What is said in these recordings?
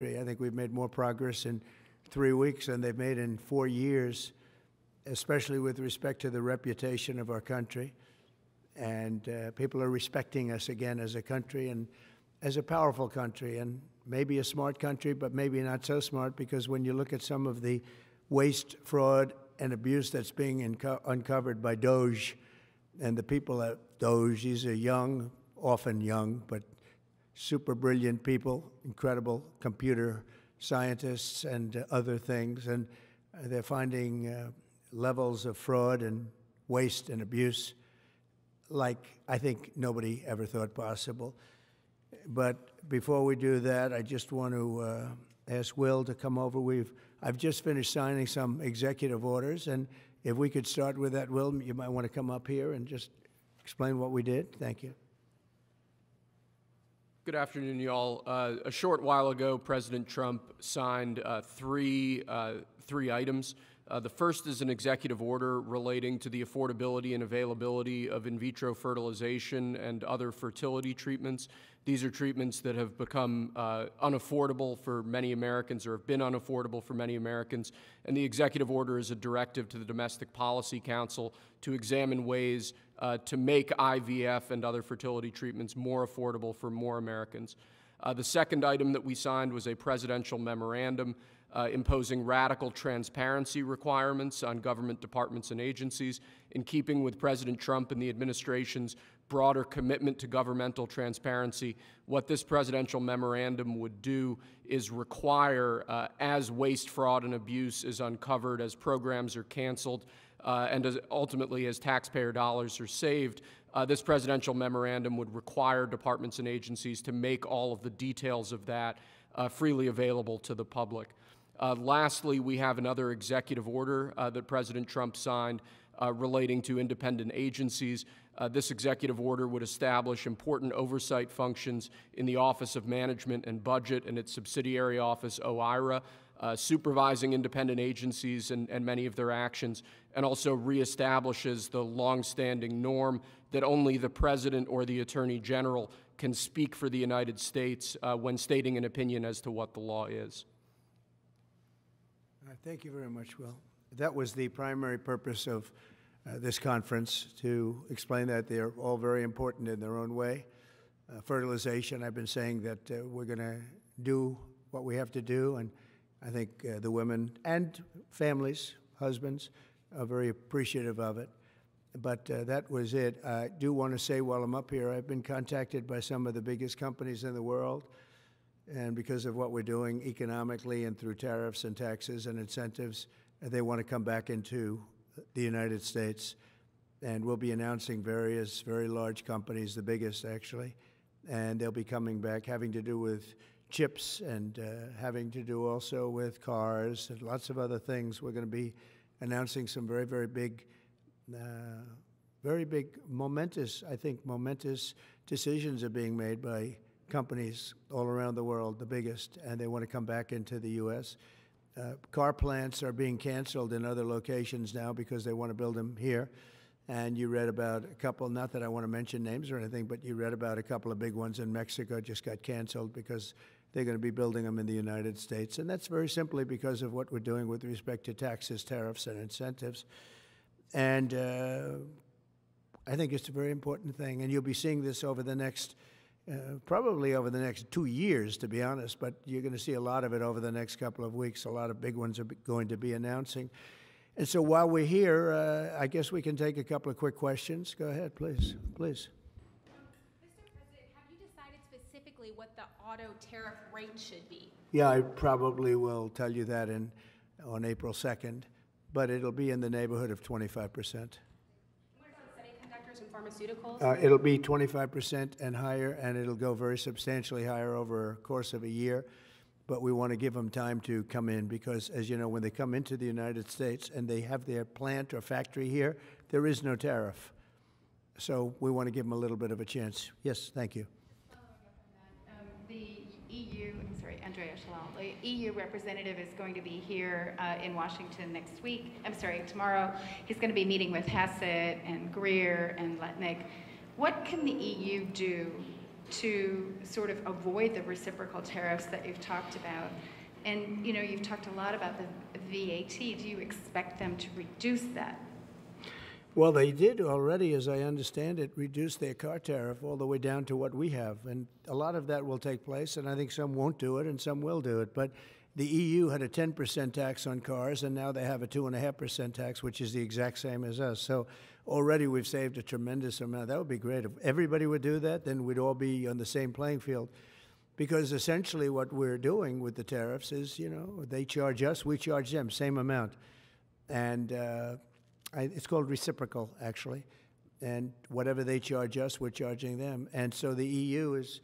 I think we've made more progress in 3 weeks than they've made in 4 years, especially with respect to the reputation of our country. And people are respecting us again as a country and as a powerful country, and maybe a smart country, but maybe not so smart, because when you look at some of the waste, fraud, and abuse that's being uncovered by DOJ and the people at DOJ, these are young, often young, but super brilliant people, incredible computer scientists and other things, and they're finding levels of fraud and waste and abuse like I think nobody ever thought possible. But before we do that, I just want to ask Will to come over. I've just finished signing some executive orders, and if we could start with that, Will, you might want to come up here and just explain what we did. Thank you. Good afternoon, y'all. A short while ago, President Trump signed three items. The first is an executive order relating to the affordability and availability of in vitro fertilization and other fertility treatments. These are treatments that have become unaffordable for many Americans, or have been unaffordable for many Americans. And the executive order is a directive to the Domestic Policy Council to examine ways to make IVF and other fertility treatments more affordable for more Americans. The second item that we signed was a presidential memorandum imposing radical transparency requirements on government departments and agencies, in keeping with President Trump and the administration's broader commitment to governmental transparency. What this presidential memorandum would do is require, as waste, fraud, and abuse is uncovered, as programs are canceled, and ultimately as taxpayer dollars are saved, this presidential memorandum would require departments and agencies to make all of the details of that freely available to the public. Lastly, we have another executive order that President Trump signed relating to independent agencies. This executive order would establish important oversight functions in the Office of Management and Budget and its subsidiary office, OIRA, supervising independent agencies and many of their actions, and also reestablishes the longstanding norm that only the President or the Attorney General can speak for the United States when stating an opinion as to what the law is. Thank you very much, Will. That was the primary purpose of this conference, to explain that they're all very important in their own way. Fertilization, I've been saying that we're going to do what we have to do, and I think the women and families, husbands, are very appreciative of it. But that was it. I do want to say while I'm up here, I've been contacted by some of the biggest companies in the world, and because of what we're doing economically and through tariffs and taxes and incentives, they want to come back into the United States. And we'll be announcing various very large companies, the biggest actually, and they'll be coming back, having to do with chips and having to do also with cars and lots of other things. We're going to be announcing some very, very big, momentous decisions are being made by companies all around the world, the biggest, and they want to come back into the U.S. Car plants are being canceled in other locations now because they want to build them here. And you read about a couple, not that I want to mention names or anything, but you read about a couple of big ones in Mexico just got canceled because they're going to be building them in the United States. And that's very simply because of what we're doing with respect to taxes, tariffs, and incentives. And I think it's a very important thing. And you'll be seeing this over the next probably over the next 2 years, to be honest, but you're going to see a lot of it over the next couple of weeks. A lot of big ones are going to be announcing. And so while we're here, I guess we can take a couple of quick questions. Go ahead, please. Please. Mr. President, have you decided specifically what the auto tariff rate should be? Yeah, I probably will tell you that on April 2nd, but it'll be in the neighborhood of 25%. Pharmaceuticals? It'll be 25% and higher, and it'll go very substantially higher over a course of a year. But we want to give them time to come in because, as you know, when they come into the United States and they have their plant or factory here, there is no tariff. So we want to give them a little bit of a chance. Yes, thank you. The EU, the EU representative is going to be here in Washington tomorrow. He's going to be meeting with Hassett and Greer and Letnick. What can the EU do to sort of avoid the reciprocal tariffs that you've talked about? And, you know, you've talked a lot about the VAT. Do you expect them to reduce that? Well, they did already, as I understand it, reduce their car tariff all the way down to what we have. And a lot of that will take place, and I think some won't do it and some will do it. But the EU had a 10% tax on cars, and now they have a 2.5% tax, which is the exact same as us. So already we've saved a tremendous amount. That would be great. If everybody would do that, then we'd all be on the same playing field. Because essentially what we're doing with the tariffs is, you know, they charge us, we charge them, same amount. And it's called reciprocal, actually. And whatever they charge us, we're charging them. And so the EU is,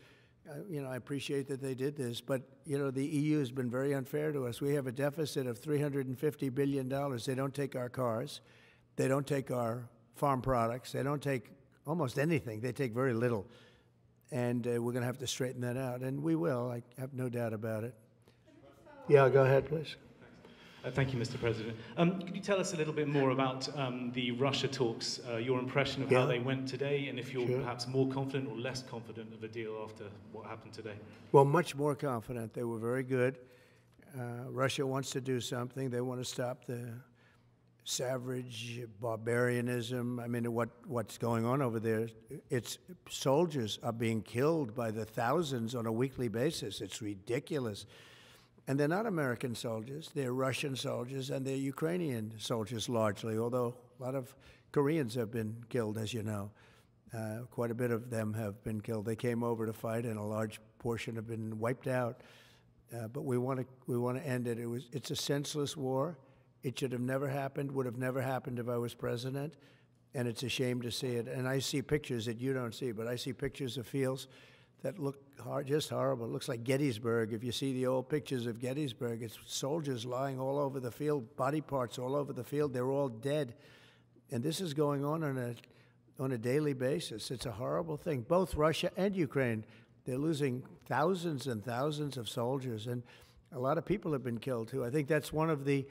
you know, I appreciate that they did this, but, you know, the EU has been very unfair to us. We have a deficit of $350 billion. They don't take our cars. They don't take our farm products. They don't take almost anything. They take very little. And we're going to have to straighten that out. And we will. I have no doubt about it. Yeah, go ahead, please. Thank you, Mr. President. Could you tell us a little bit more about the Russia talks, your impression of how they went today, and if you're perhaps more confident or less confident of a deal after what happened today? Well, much more confident. They were very good. Russia wants to do something. They want to stop the savage barbarianism. I mean, what's going on over there? It's soldiers are being killed by the thousands on a weekly basis. It's ridiculous. And they're not American soldiers. They're Russian soldiers, and they're Ukrainian soldiers largely, although a lot of Koreans have been killed, as you know. Quite a bit of them have been killed. They came over to fight, and a large portion have been wiped out. But we want to end it. It's a senseless war. It should have never happened, would have never happened if I was president, and it's a shame to see it. And I see pictures that you don't see, but I see pictures of fields that look just horrible. It looks like Gettysburg. If you see the old pictures of Gettysburg, it's soldiers lying all over the field, body parts all over the field. They're all dead. And this is going on a daily basis. It's a horrible thing. Both Russia and Ukraine, they're losing thousands and thousands of soldiers, and a lot of people have been killed, too. I think that's one of the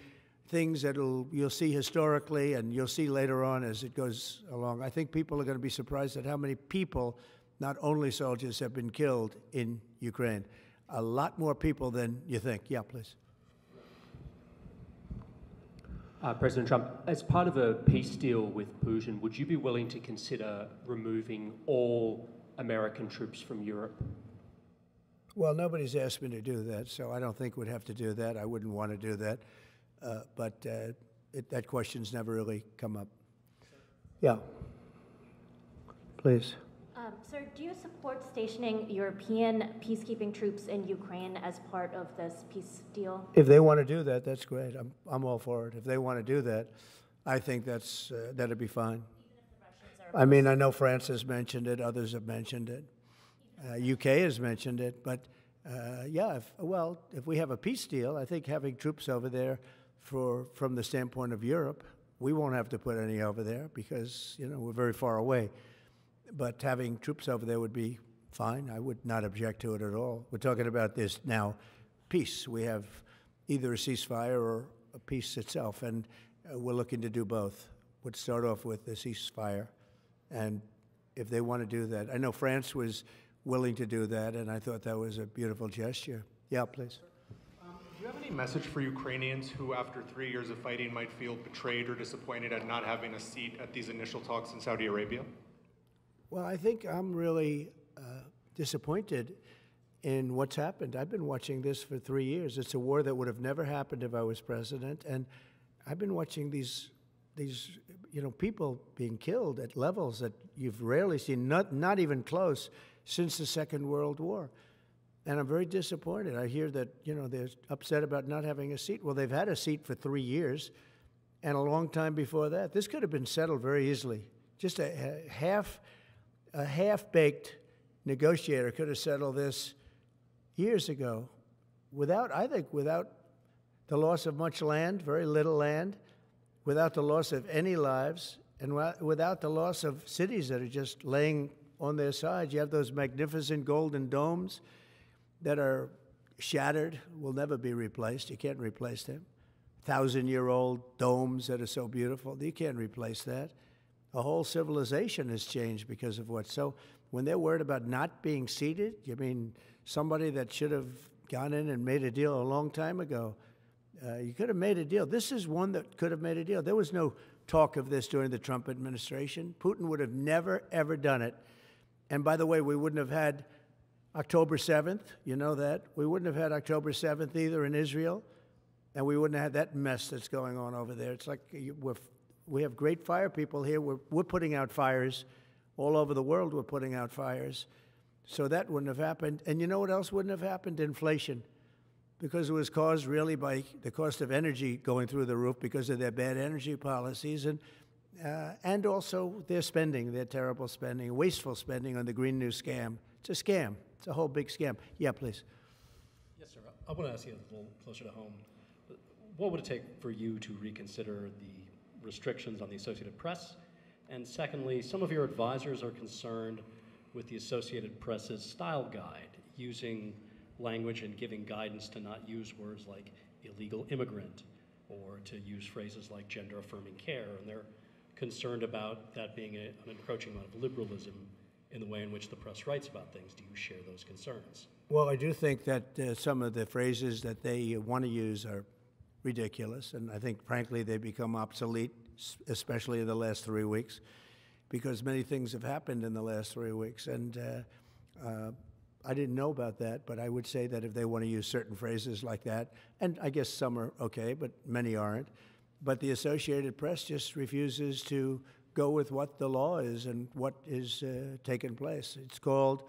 things that you'll see historically, and you'll see later on as it goes along. I think people are going to be surprised at how many people, not only soldiers, have been killed in Ukraine. A lot more people than you think. Yeah, please. President Trump, as part of a peace deal with Putin, would you be willing to consider removing all American troops from Europe? Well, nobody's asked me to do that, so I don't think we'd have to do that. I wouldn't want to do that. But that question's never really come up. Yeah. Please. Sir, do you support stationing European peacekeeping troops in Ukraine as part of this peace deal? If they want to do that, that's great. I'm all for it. If they want to do that, I think that'd be fine. Even if the Russians are I mean, I know France has mentioned it. Others have mentioned it. UK has mentioned it. But, yeah, if we have a peace deal, I think having troops over there from the standpoint of Europe, we won't have to put any over there because, you know, we're very far away. But having troops over there would be fine. I would not object to it at all. We're talking about this now, peace. We have either a ceasefire or a peace itself, and we're looking to do both. We'd start off with the ceasefire, and if they want to do that. I know France was willing to do that, and I thought that was a beautiful gesture. Yeah, please. Do you have any message for Ukrainians who, after 3 years of fighting, might feel betrayed or disappointed at not having a seat at these initial talks in Saudi Arabia? Well, I think I'm really disappointed in what's happened. I've been watching this for 3 years. It's a war that would have never happened if I was president, and I've been watching these people being killed at levels that you've rarely seen, not even close, since the Second World War. And I'm very disappointed. I hear that, you know, they're upset about not having a seat. Well, they've had a seat for 3 years and a long time before that. This could have been settled very easily. Just a half-baked negotiator could have settled this years ago without the loss of much land, very little land, without the loss of any lives, and without the loss of cities that are just laying on their sides. You have those magnificent golden domes that are shattered, will never be replaced. You can't replace them. 1,000-year-old domes that are so beautiful, you can't replace that. A whole civilization has changed because of what. So when they're worried about not being seated, you mean somebody that should have gone in and made a deal a long time ago? You could have made a deal. This is one that could have made a deal. There was no talk of this during the Trump administration. Putin would have never, ever done it. And by the way, we wouldn't have had October 7th. You know that. We wouldn't have had October 7th either in Israel. And we wouldn't have had that mess that's going on over there. It's like we have great fire people here. We're putting out fires. All over the world, we're putting out fires. So that wouldn't have happened. And you know what else wouldn't have happened? Inflation. Because it was caused really by the cost of energy going through the roof because of their bad energy policies and also their spending, their terrible spending, wasteful spending on the Green New Scam. It's a scam. It's a whole big scam. Yeah, please. Yes, sir. I want to ask you a little closer to home. What would it take for you to reconsider the restrictions on the Associated Press? And secondly, some of your advisors are concerned with the Associated Press's style guide, using language and giving guidance to not use words like illegal immigrant or to use phrases like gender-affirming care. And they're concerned about that being an encroaching amount of liberalism in the way in which the press writes about things. Do you share those concerns? Well, I do think that some of the phrases that they want to use are ridiculous, and I think, frankly, they become obsolete, especially in the last 3 weeks, because many things have happened in the last 3 weeks. And I didn't know about that, but I would say that if they want to use certain phrases like that, and I guess some are okay, but many aren't, but the Associated Press just refuses to go with what the law is and what is taking place. It's called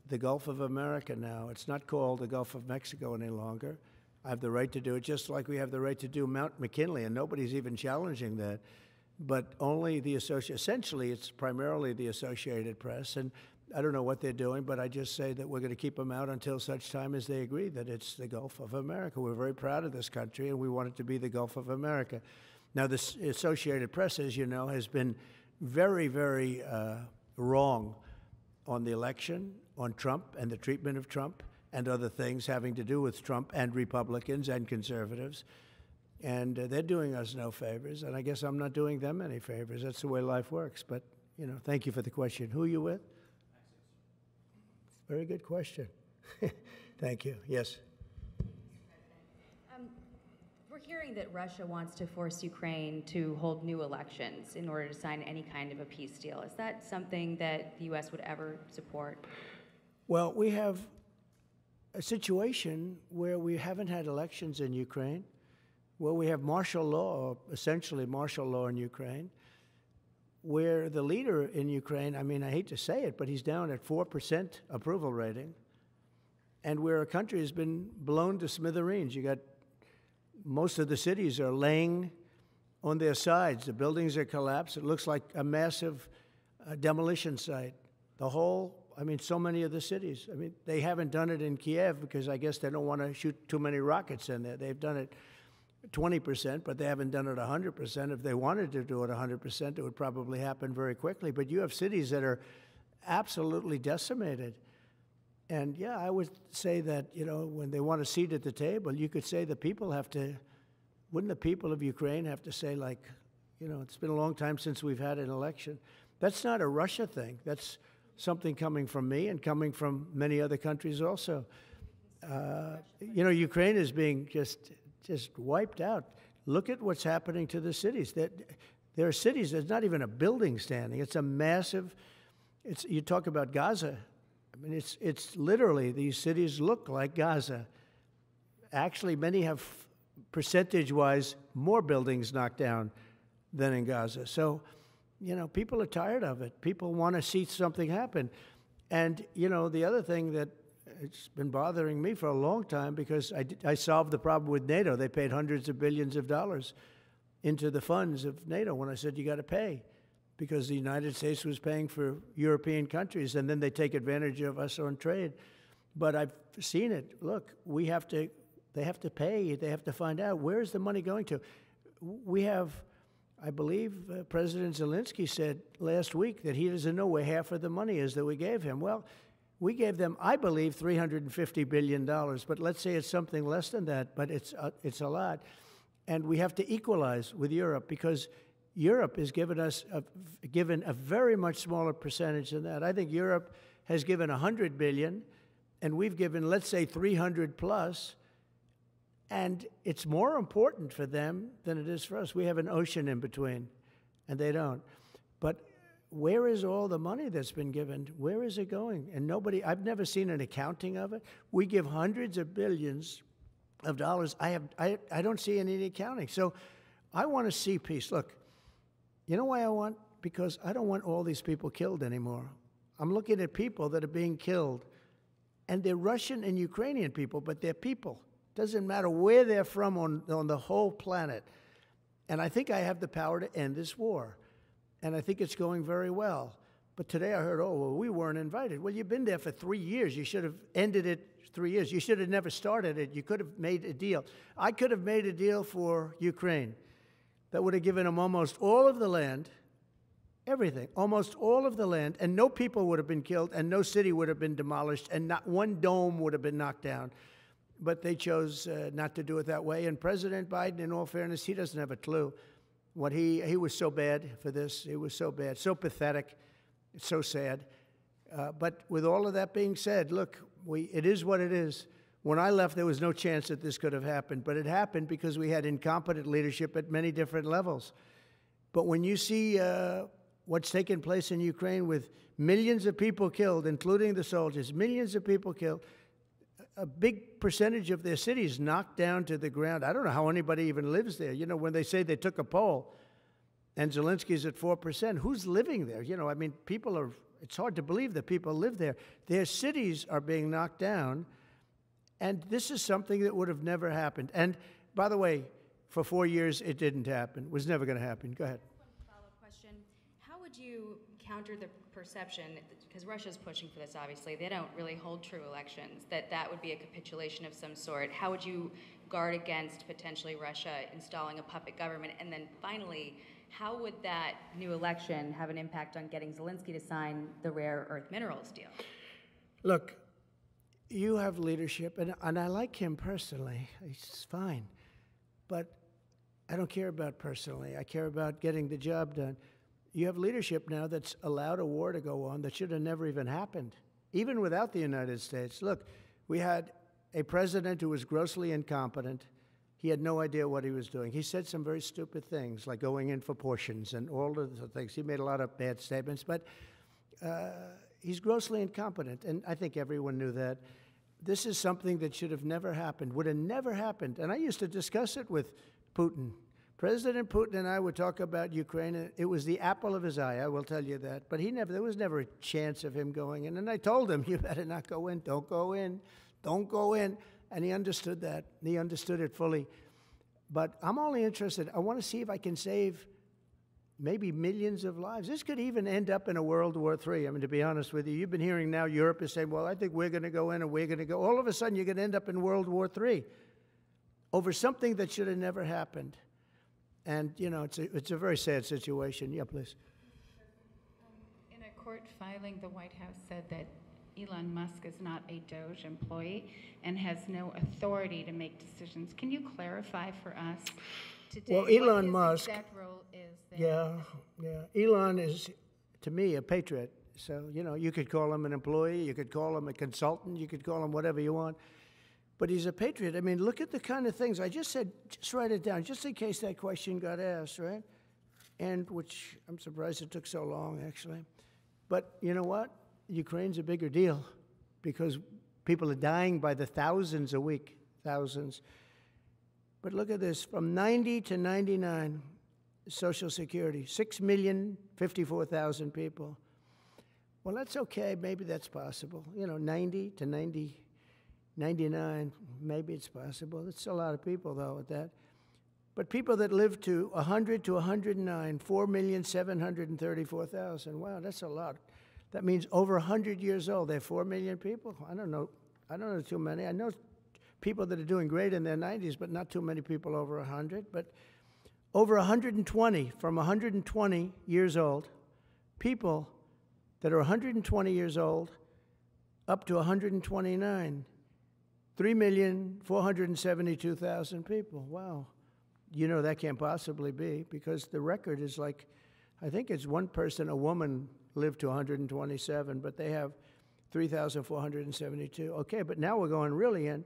the Gulf of America now. It's not called the Gulf of Mexico any longer. I have the right to do it, just like we have the right to do Mount McKinley, and nobody's even challenging that. But only the essentially, it's primarily the Associated Press, and I don't know what they're doing, but I just say that we're going to keep them out until such time as they agree that it's the Gulf of America. We're very proud of this country, and we want it to be the Gulf of America. Now, the Associated Press, as you know, has been very, very wrong on the election, on Trump and the treatment of Trump, and other things having to do with Trump and Republicans and conservatives. And they're doing us no favors, and I guess I'm not doing them any favors. That's the way life works. But, you know, thank you for the question. Who are you with? Very good question. Thank you. Yes. We're hearing that Russia wants to force Ukraine to hold new elections in order to sign any kind of a peace deal. Is that something that the U.S. would ever support? Well, we have a situation where we haven't had elections in Ukraine, where we have martial law, essentially martial law in Ukraine, where the leader in Ukraine, I mean, I hate to say it, but he's down at 4% approval rating, and where a country has been blown to smithereens. You got most of the cities are laying on their sides. The buildings are collapsed. It looks like a massive demolition site. The whole, I mean, so many of the cities. I mean, they haven't done it in Kiev because I guess they don't want to shoot too many rockets in there. They've done it 20%, but they haven't done it 100%. If they wanted to do it 100%, it would probably happen very quickly. But you have cities that are absolutely decimated. And yeah, I would say that, you know, when they want a seat at the table, you could say the people have to, wouldn't the people of Ukraine have to say, like, you know, it's been a long time since we've had an election. That's not a Russia thing. That's something coming from me and coming from many other countries also. You know, Ukraine is being just wiped out. Look at what's happening to the cities. There are cities, there's not even a building standing. It's a massive, you talk about Gaza. I mean, it's literally, these cities look like Gaza. Actually, many have, percentage-wise, more buildings knocked down than in Gaza. So, you know, people are tired of it. People want to see something happen. And, you know, the other thing that it's been bothering me for a long time, because I solved the problem with NATO. They paid hundreds of billions of dollars into the funds of NATO when I said you got to pay, because the United States was paying for European countries, and then they take advantage of us on trade. But I've seen it. Look, they have to pay. They have to find out, where is the money going to? We have, I believe President Zelensky said last week that he doesn't know where half of the money is that we gave him. Well, we gave them, I believe, $350 billion, but let's say it's something less than that, but it's a lot. And we have to equalize with Europe, because Europe has given us given a very much smaller percentage than that. I think Europe has given 100 billion, and we've given, let's say, 300 plus, and it's more important for them than it is for us. We have an ocean in between, and they don't. But where is all the money that's been given? Where is it going? And nobody, I've never seen an accounting of it. We give hundreds of billions of dollars. I don't see any accounting. So I want to see peace. Look, you know why I want? Because I don't want all these people killed anymore. I'm looking at people that are being killed, and they're Russian and Ukrainian people, but they're people. Doesn't matter where they're from on the whole planet. And I think I have the power to end this war. And I think it's going very well. But today I heard, oh, well, we weren't invited. Well, you've been there for 3 years. You should have ended it 3 years. You should have never started it. You could have made a deal. I could have made a deal for Ukraine that would have given them almost all of the land, everything, almost all of the land, and no people would have been killed, and no city would have been demolished, and not one dome would have been knocked down. But they chose not to do it that way. And President Biden, in all fairness, he doesn't have a clue. What he was so bad for this. He was so bad, so pathetic, so sad. But with all of that being said, look, it is what it is. When I left, there was no chance that this could have happened. But it happened because we had incompetent leadership at many different levels. But when you see what's taken place in Ukraine with millions of people killed, including the soldiers, millions of people killed, a big percentage of their cities knocked down to the ground. I don't know how anybody even lives there. You know, when they say they took a poll and Zelensky's at 4%, who's living there? You know, I mean, people are, it's hard to believe that people live there. Their cities are being knocked down, and this is something that would have never happened. And by the way, for 4 years, it didn't happen. It was never going to happen. Go ahead. One follow-up question. How would you counter the perception, because Russia's pushing for this, obviously, they don't really hold true elections, that would be a capitulation of some sort. How would you guard against potentially Russia installing a puppet government? And then finally, how would that new election have an impact on getting Zelensky to sign the rare earth minerals deal? Look, you have leadership, and I like him personally. He's fine. But I don't care about personally. I care about getting the job done. You have leadership now that's allowed a war to go on that should have never even happened, even without the United States. Look, we had a president who was grossly incompetent. He had no idea what he was doing. He said some very stupid things, like going in for portions and all of the things. He made a lot of bad statements, but he's grossly incompetent, and I think everyone knew that. This is something that should have never happened, would have never happened. And I used to discuss it with Putin. President Putin and I would talk about Ukraine, and it was the apple of his eye, I will tell you that. But there was never a chance of him going in. And I told him, you better not go in, don't go in, don't go in. And he understood that. He understood it fully. But I'm only interested, I want to see if I can save maybe millions of lives. This could even end up in a World War III. I mean, to be honest with you, you've been hearing now Europe is saying, well, I think we're going to go in and we're going to go. All of a sudden, you're going to end up in World War III over something that should have never happened. And, you know, it's a very sad situation. Yeah, please. In a court filing, the White House said that Elon Musk is not a DOJ employee and has no authority to make decisions. Can you clarify for us today well, Elon what his Musk, exact role is there? Yeah. Elon is, to me, a patriot. So, you know, you could call him an employee, you could call him a consultant, you could call him whatever you want. But he's a patriot. I mean, look at the kind of things. I just said, just write it down, just in case that question got asked, right? And which I'm surprised it took so long, actually. But you know what? Ukraine's a bigger deal because people are dying by the thousands a week, thousands. But look at this, from 90 to 99, Social Security, 6,054,000 people. Well, that's okay, maybe that's possible. You know, 90 to 99, maybe it's possible. It's a lot of people, though, at that. But people that live to 100 to 109, 4,734,000. Wow, that's a lot. That means over 100 years old. They're 4 million people. I don't know too many. I know people that are doing great in their 90s, but not too many people over 100. But over 120, from 120 years old, people that are 120 years old up to 129, 3,472,000 people. Wow. you know that can't possibly be, because the record is like, I think it's one person, a woman, lived to 127, but they have 3,472. Okay, but now we're going really in.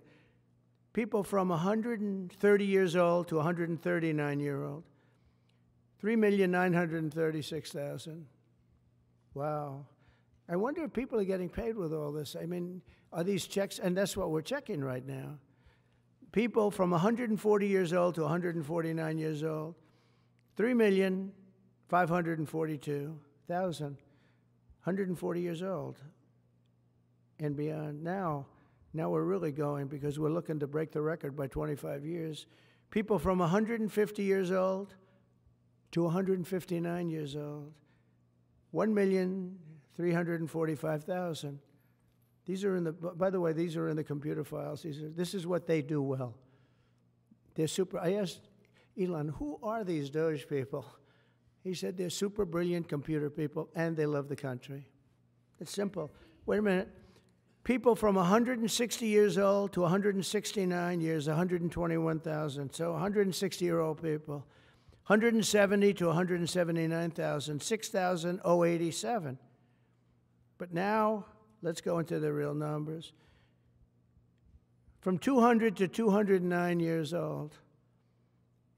People from 130 years old to 139-year-old, 3,936,000. Wow. I wonder if people are getting paid with all this. I mean, are these checks? And that's what we're checking right now. People from 140 years old to 149 years old, 3,542,000, 140 years old and beyond. Now we're really going, because we're looking to break the record by 25 years. People from 150 years old to 159 years old, 1,345,000. These are in the, by the way, these are in the computer files. This is what they do well. They're super. I asked Elon, who are these Doge people? He said they're super brilliant computer people and they love the country. It's simple. Wait a minute. People from 160 years old to 169 years, 121,000. So 160-year-old people. 170 to 179,000, 6,087. But now, let's go into the real numbers. From 200 to 209 years old,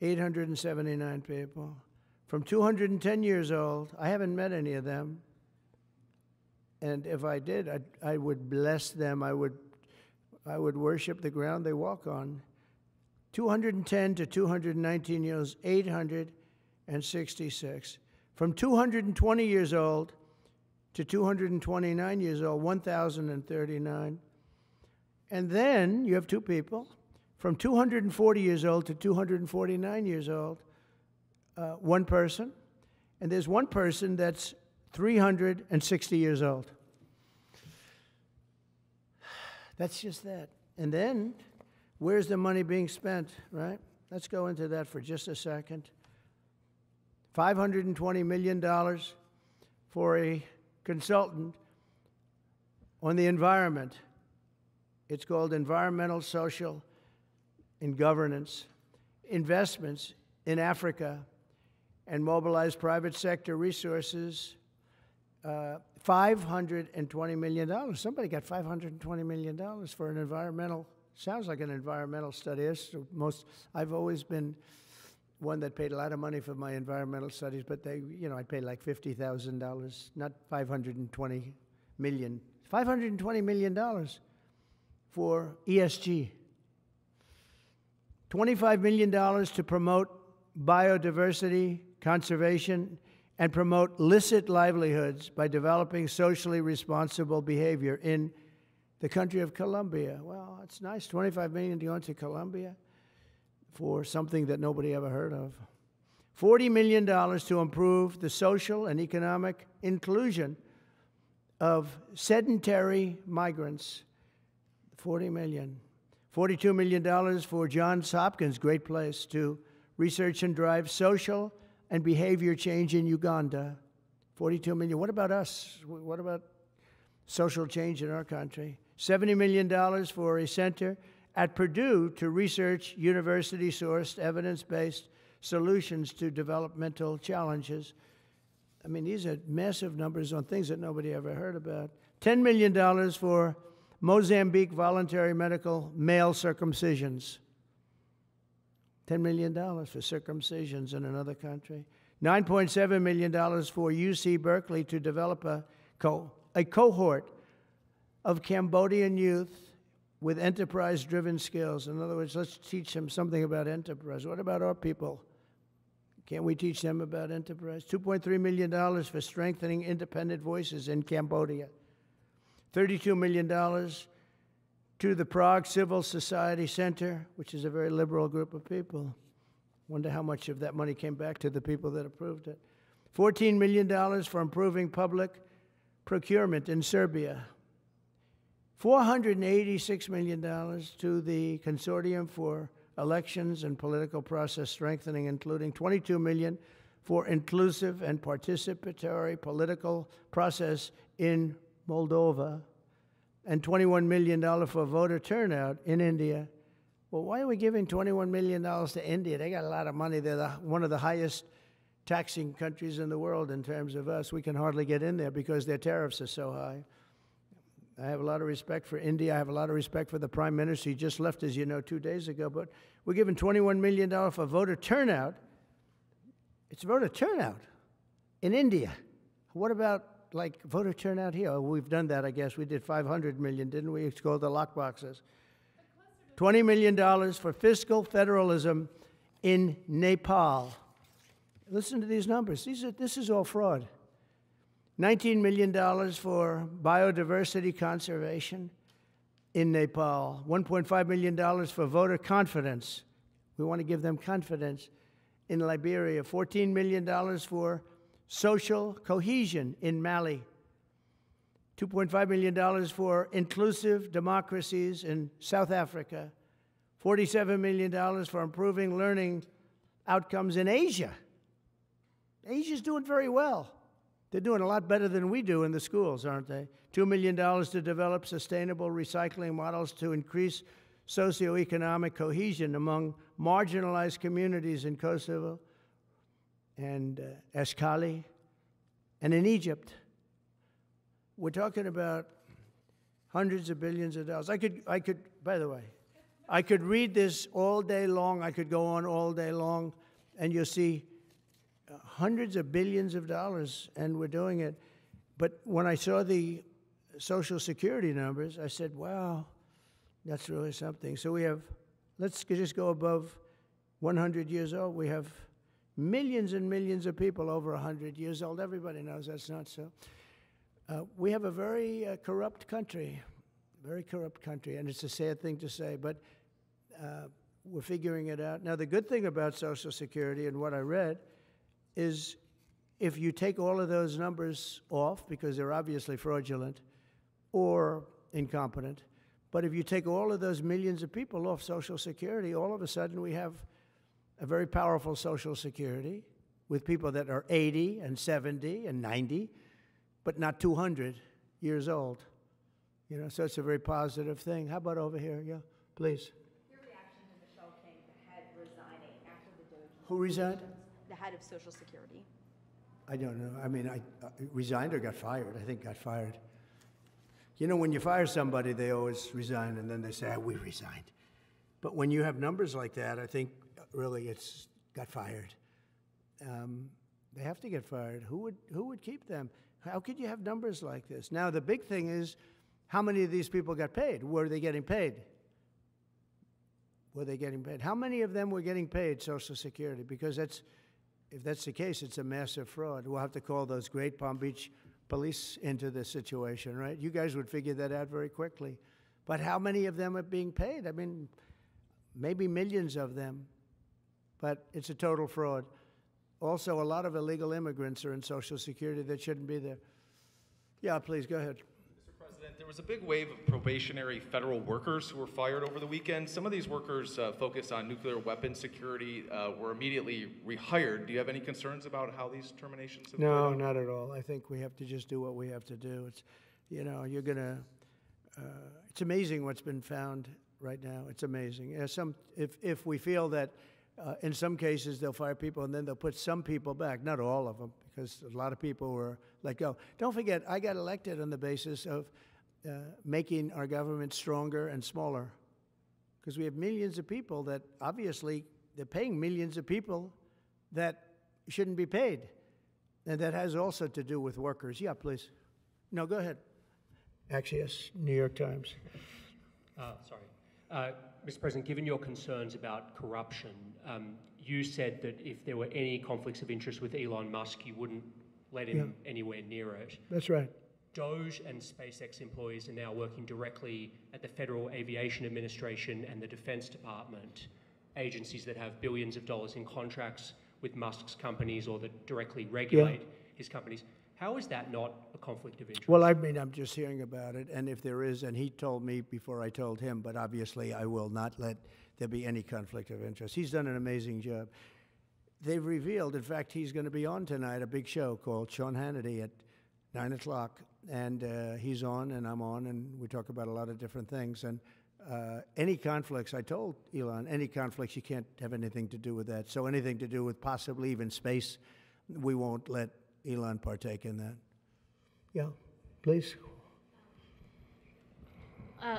879 people. From 210 years old, I haven't met any of them. And if I did, I would bless them. I would worship the ground they walk on. 210 to 219 years, 866. From 220 years old to 229 years old, 1,039. And then you have two people. From 240 years old to 249 years old, one person. And there's one person that's 360 years old. That's just that. And then, where's the money being spent, right? Let's go into that for just a second. $520 million for a consultant on the environment. It's called Environmental, Social, and Governance. Investments in Africa and mobilize private sector resources. $520 million. Somebody got $520 million for an environmental, sounds like an environmental study. I've always been one that paid a lot of money for my environmental studies, but I paid like $50,000, not $520 million. $520 million for ESG. $25 million to promote biodiversity, conservation, and promote licit livelihoods by developing socially responsible behavior in the country of Colombia. Well, it's nice, $25 million to go into Colombia for something that nobody ever heard of. $40 million to improve the social and economic inclusion of sedentary migrants. $40 million. $42 million for Johns Hopkins, great place, to research and drive social and behavior change in Uganda. $42 million. What about us? What about social change in our country? $70 million for a center at Purdue to research university-sourced, evidence-based solutions to developmental challenges. I mean, these are massive numbers on things that nobody ever heard about. $10 million for Mozambique voluntary medical male circumcisions. $10 million for circumcisions in another country. $9.7 million for UC Berkeley to develop a cohort of Cambodian youth with enterprise-driven skills. In other words, let's teach them something about enterprise. What about our people? Can't we teach them about enterprise? $2.3 million for strengthening independent voices in Cambodia. $32 million to the Prague Civil Society Center, which is a very liberal group of people. Wonder how much of that money came back to the people that approved it. $14 million for improving public procurement in Serbia. $486 million to the Consortium for Elections and Political Process Strengthening, including $22 million for inclusive and participatory political process in Moldova, and $21 million for voter turnout in India. well, why are we giving $21 million to India? They got a lot of money. They're one of the highest taxing countries in the world in terms of us. We can hardly get in there because their tariffs are so high. I have a lot of respect for India. I have a lot of respect for the Prime Minister. He just left, as you know, 2 days ago. But we're giving $21 million for voter turnout. It's voter turnout in India. What about, like, voter turnout here? Oh, we've done that, I guess. We did 500 million, didn't we? It's called the lockboxes. $20 million for fiscal federalism in Nepal. Listen to these numbers. This is all fraud. $19 million for biodiversity conservation in Nepal. $1.5 million for voter confidence. We want to give them confidence in Liberia. $14 million for social cohesion in Mali. $2.5 million for inclusive democracies in South Africa. $47 million for improving learning outcomes in Asia. Asia's doing very well. They're doing a lot better than we do in the schools, aren't they? $2 million to develop sustainable recycling models to increase socioeconomic cohesion among marginalized communities in Kosovo and Eskali and in Egypt. We're talking about hundreds of billions of dollars. I could, by the way, I could read this all day long. I could go on all day long, and you'll see hundreds of billions of dollars, and we're doing it. But when I saw the Social Security numbers, I said, wow, that's really something. So we have, let's just go above 100 years old. We have millions and millions of people over 100 years old. Everybody knows that's not so. We have a very corrupt country, and it's a sad thing to say, but we're figuring it out. Now, the good thing about Social Security and what I read is if you take all of those numbers off, because they're obviously fraudulent or incompetent, but if you take all of those millions of people off Social Security, all of a sudden we have a very powerful Social Security with people that are 80 and 70 and 90, but not 200 years old. You know, so it's a very positive thing. How about over here? Yeah, please. Your reaction to Michelle King, the head, resigning after the Doge? Who resigned? The head of Social Security. I don't know. I mean, I resigned or got fired. I think got fired. You know, when you fire somebody, they always resign, and then they say, we resigned. But when you have numbers like that, I think really it's got fired. They have to get fired. Who would keep them? How could you have numbers like this? Now, the big thing is, how many of these people got paid? Were they getting paid? Were they getting paid? How many of them were getting paid Social Security? Because if that's the case, it's a massive fraud. We'll have to call those great Palm Beach police into this situation, right? You guys would figure that out very quickly. But how many of them are being paid? I mean, maybe millions of them, but it's a total fraud. Also, a lot of illegal immigrants are in Social Security that shouldn't be there. Yeah, please, go ahead. Mr. President, there was a big wave of probationary federal workers who were fired over the weekend. Some of these workers focused on nuclear weapon security were immediately rehired. Do you have any concerns about how these terminations have No, not at all. I think we have to just do what we have to do. It's, you know, you're going to, it's amazing what's been found right now. It's amazing. If we feel that in some cases they'll fire people and then they'll put some people back, not all of them, because a lot of people were let go. Don't forget, I got elected on the basis of making our government stronger and smaller, because we have millions of people that obviously they're paying millions of people that shouldn't be paid. And that has also to do with workers. Yeah, please. No, go ahead. Actually, yes, New York Times. Mr. President, given your concerns about corruption, you said that if there were any conflicts of interest with Elon Musk, you wouldn't let him anywhere near it. That's right. Doge and SpaceX employees are now working directly at the Federal Aviation Administration and the Defense Department, agencies that have billions of dollars in contracts with Musk's companies or that directly regulate his companies. How is that not a conflict of interest? Well, I mean, I'm just hearing about it, and if there is, and he told me before I told him, but obviously I will not let there be any conflict of interest. He's done an amazing job. They've revealed, in fact, he's going to be on tonight, a big show called Sean Hannity at 9 o'clock, and he's on and I'm on, and we talk about a lot of different things, and Any conflicts, I told Elon, any conflicts, you can't have anything to do with that. So anything to do with possibly even space, we won't let Elon partake in that. Yeah, please.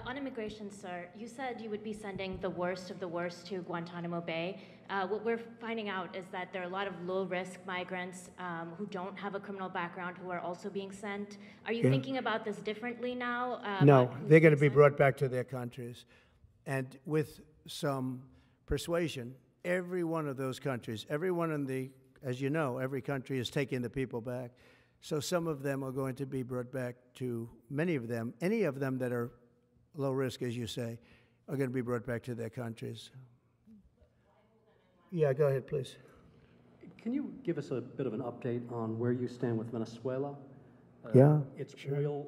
On immigration, sir, you said you would be sending the worst of the worst to Guantanamo Bay. What we're finding out is that there are a lot of low-risk migrants who don't have a criminal background who are also being sent. Are you thinking about this differently now? No, they're going to be brought back to their countries. And with some persuasion, every one of those countries, every one in the, as you know, every country is taking the people back. So some of them are going to be brought back to, many of them, any of them that are low risk, as you say, are going to be brought back to their countries. Yeah, go ahead, please. Can you give us a bit of an update on where you stand with Venezuela? Yeah, It's sure. oil.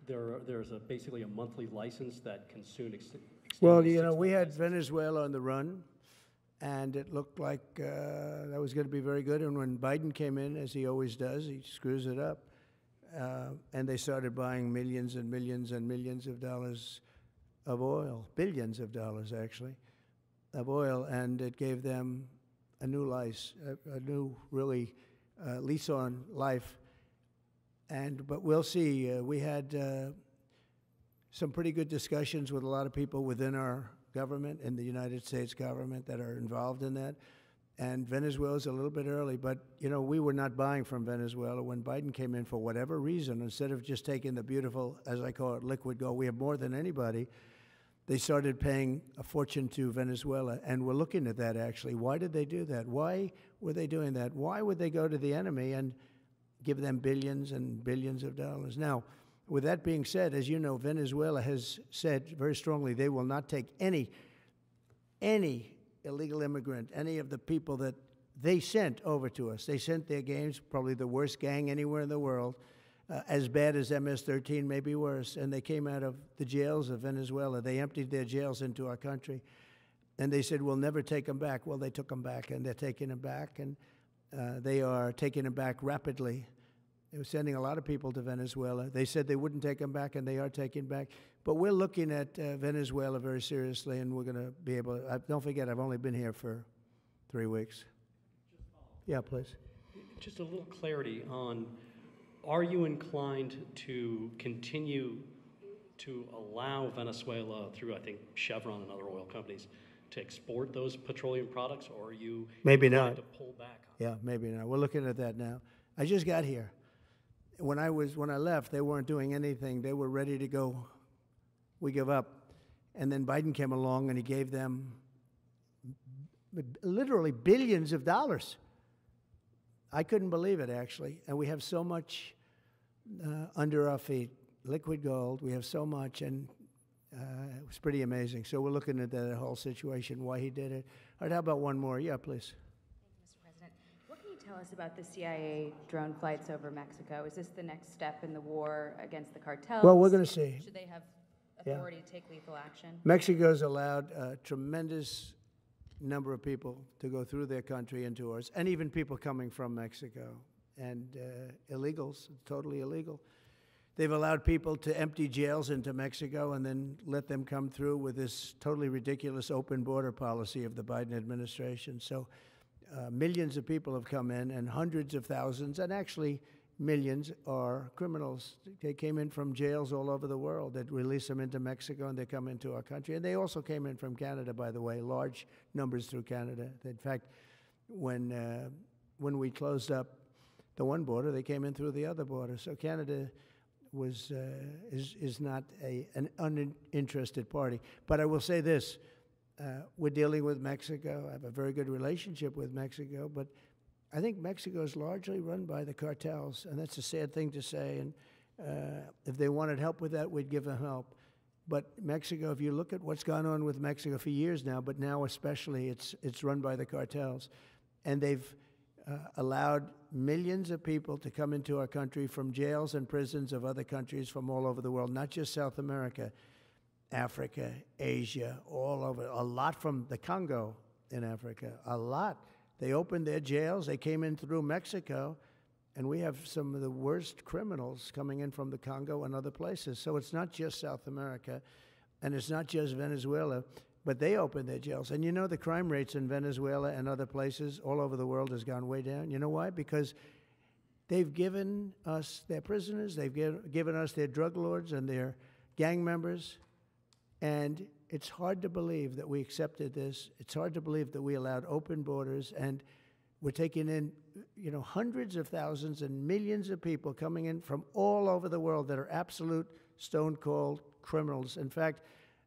There's basically a monthly license that can soon extend. Well, you know, we had Venezuela on the run, and it looked like that was going to be very good. And when Biden came in, as he always does, he screws it up. And they started buying millions and millions and millions of dollars of oil, billions of dollars actually, of oil, and it gave them a new life, a new really lease on life. But we'll see. We had some pretty good discussions with a lot of people within our government, in the United States government, that are involved in that. And Venezuela's a little bit early, but, you know, we were not buying from Venezuela. When Biden came in, for whatever reason, instead of just taking the beautiful, as I call it, liquid gold, we have more than anybody, they started paying a fortune to Venezuela. And we're looking at that, actually. Why did they do that? Why were they doing that? Why would they go to the enemy and give them billions and billions of dollars? Now, with that being said, as you know, Venezuela has said very strongly they will not take any illegal immigrant, any of the people that they sent over to us. They sent their gangs, probably the worst gang anywhere in the world, as bad as MS-13, maybe worse, and they came out of the jails of Venezuela. They emptied their jails into our country, and they said, we'll never take them back. Well, they took them back, and they're taking them back, and they are taking them back rapidly. They were sending a lot of people to Venezuela. They said they wouldn't take them back, and they are taking back. But we're looking at Venezuela very seriously, and we're going to be able to. Don't forget, I've only been here for 3 weeks. Yeah, please. Just a little clarity on, are you inclined to continue to allow Venezuela, through, I think, Chevron and other oil companies, to export those petroleum products, or are you maybe inclined not to pull back? Yeah, maybe not. We're looking at that now. I just got here. When I left, they weren't doing anything. They were ready to go. We give up. And then Biden came along and he gave them literally billions of dollars. I couldn't believe it, actually. And we have so much under our feet, liquid gold. We have so much, and it was pretty amazing. So we're looking at that whole situation, why he did it. All right, how about one more? Yeah, please. Tell us about the CIA drone flights over Mexico. Is this the next step in the war against the cartels? Well, we're going to see. Should they have authority to take lethal action? Mexico's allowed a tremendous number of people to go through their country into ours, and even people coming from Mexico, and illegals, totally illegal. They've allowed people to empty jails into Mexico and then let them come through with this totally ridiculous open border policy of the Biden administration. So millions of people have come in, and hundreds of thousands, and actually millions, are criminals. They came in from jails all over the world that release them into Mexico, and they come into our country. And they also came in from Canada, by the way, large numbers through Canada. In fact, when we closed up the one border, they came in through the other border. So Canada is not an uninterested party. But I will say this. We're dealing with Mexico. I have a very good relationship with Mexico, but I think Mexico is largely run by the cartels, and that's a sad thing to say. And if they wanted help with that, we'd give them help. But Mexico, if you look at what's gone on with Mexico for years now, but now especially, it's run by the cartels. And they've allowed millions of people to come into our country from jails and prisons of other countries from all over the world, not just South America. Africa, Asia, all over, a lot from the Congo in Africa, a lot. They opened their jails, they came in through Mexico, and we have some of the worst criminals coming in from the Congo and other places. So it's not just South America. And it's not just Venezuela, but they opened their jails. And you know the crime rates in Venezuela and other places all over the world has gone way down. You know why? Because they've given us their prisoners, they've given us their drug lords and their gang members, and it's hard to believe that we accepted this. It's hard to believe that we allowed open borders, and we're taking in, you know, hundreds of thousands and millions of people coming in from all over the world that are absolute stone-cold criminals. In fact,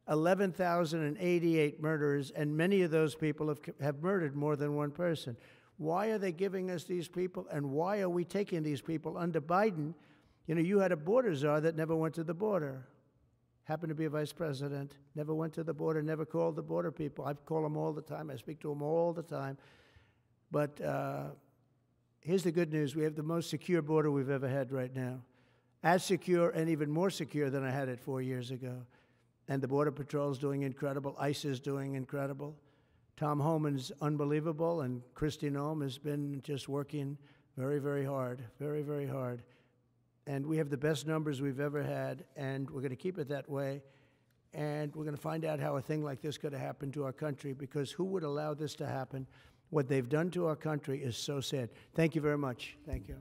11,088 murderers, and many of those people have murdered more than one person. Why are they giving us these people, and why are we taking these people under Biden? You know, you had a border czar that never went to the border. Happened to be a vice president, never went to the border, never called the border people. I call them all the time. I speak to them all the time. But here's the good news. We have the most secure border we've ever had right now. As secure and even more secure than I had it 4 years ago. And the Border Patrol's doing incredible. ICE is doing incredible. Tom Homan's unbelievable, and Kristi Noem has been just working very, very hard, very, very hard. And we have the best numbers we've ever had, and we're going to keep it that way. And we're going to find out how a thing like this could have happened to our country, because who would allow this to happen? What they've done to our country is so sad. Thank you very much. Thank you.